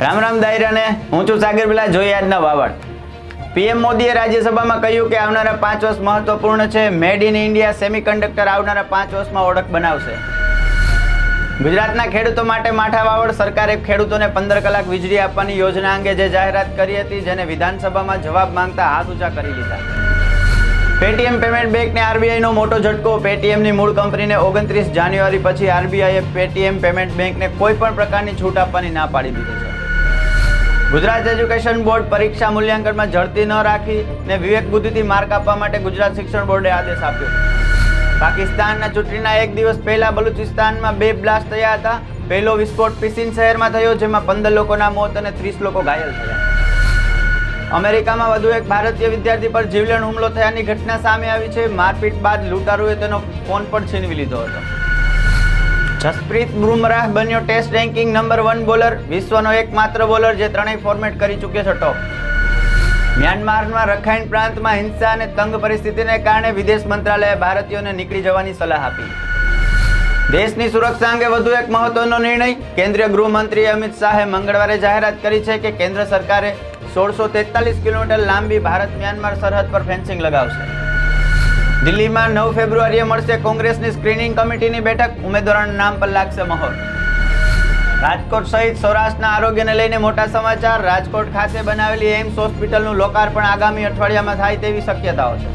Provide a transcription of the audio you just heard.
રામ રામ દાયરાને હું છું સાગર પેલા જોઈએ આજના વાવડ. પીએમ મોદીએ રાજ્યસભામાં કહ્યું કે આવનારા 5 વર્ષ મહત્વપૂર્ણ છે. મેડ ઇન ઇન્ડિયા સેમિકન્ડક્ટર આવનારા 5 વર્ષમાં ઓળખ બનાવશે. ગુજરાતના ખેડૂતો માટે માઠા વાવડ. સરકારે ખેડૂતોને 15 કલાક વીજળી આપવાની યોજના અંગે જે જાહેરાત કરી હતી, જેને વિધાનસભામાં જવાબ માંગતા હાથ ઊંચા કરી લીધા. પેટીએમ પેમેન્ટ બેંકને આરબીઆઈનો મોટો ઝટકો. પેટીએમની મૂળ કંપનીને 29 જાન્યુઆરી પછી આરબીઆઈએ પેટીએમ પેમેન્ટ બેંકને કોઈ પણ પ્રકારની છૂટ આપવાની ના પાડી દીધી છે. ગુજરાત એજ્યુકેશન બોર્ડ પરીક્ષા મૂલ્યાંકનમાં ઝડપી ન રાખી ને વિવેક બુદ્ધિથી માર્ક આપવા માટે ગુજરાત શિક્ષણ બોર્ડે આદેશ આપ્યો. પાકિસ્તાનના ચૂંટણીના એક દિવસ પહેલા બલુચિસ્તાનમાં 2 બ્લાસ્ટ થયા હતા. પહેલો વિસ્ફોટ પિસિન શહેરમાં થયો, જેમાં 15 લોકોના મોત અને 30 લોકો ઘાયલ થયા. અમેરિકામાં વધુ એક ભારતીય વિદ્યાર્થી પર જીવલેણ હુમલો થયાની ઘટના સામે આવી છે. મારપીટ બાદ લૂંટારુએ તેનો ફોન પણ છીનવી લીધો હતો. જસપ્રીત બુમરાહ બન્યો ટેસ્ટ રેન્કિંગ નંબર 1 બોલર. વિશ્વનો એકમાત્ર બોલર જે ત્રણેય ફોર્મેટ કરી ચૂક્યો છે ટોપ. મ્યાનમારમાં રખાઈન પ્રાંતમાં હિંસા અને તંગ પરિસ્થિતિને કારણે વિદેશ મંત્રાલયે ભારતીયોને નીકળી જવાની સલાહ આપી. દેશની સુરક્ષા અંગે વધુ એક મહત્વનો નિર્ણય. કેન્દ્રીય ગૃહમંત્રી અમિત શાહે મંગળવારે જાહેરાત કરી છે કે કેન્દ્ર સરકારે 1643 કિલોમીટર લાંબી ભારત મ્યાનમાર સરહદ પર ફેન્સિંગ લગાવશે. દિલ્હીમાં 9 ફેબ્રુઆરીએ મળશે કોંગ્રેસની સ્ક્રીનિંગ કમિટીની બેઠક. ઉમેદવારોના નામ પર લાગશે મહોર. રાજકોટ સહિત સૌરાષ્ટ્રના આરોગ્યને લઈને મોટા સમાચાર. રાજકોટ ખાતે બનાવેલી એમ્સ હોસ્પિટલનું લોકાર્પણ આગામી અઠવાડિયામાં થાય તેવી શક્યતાઓ છે.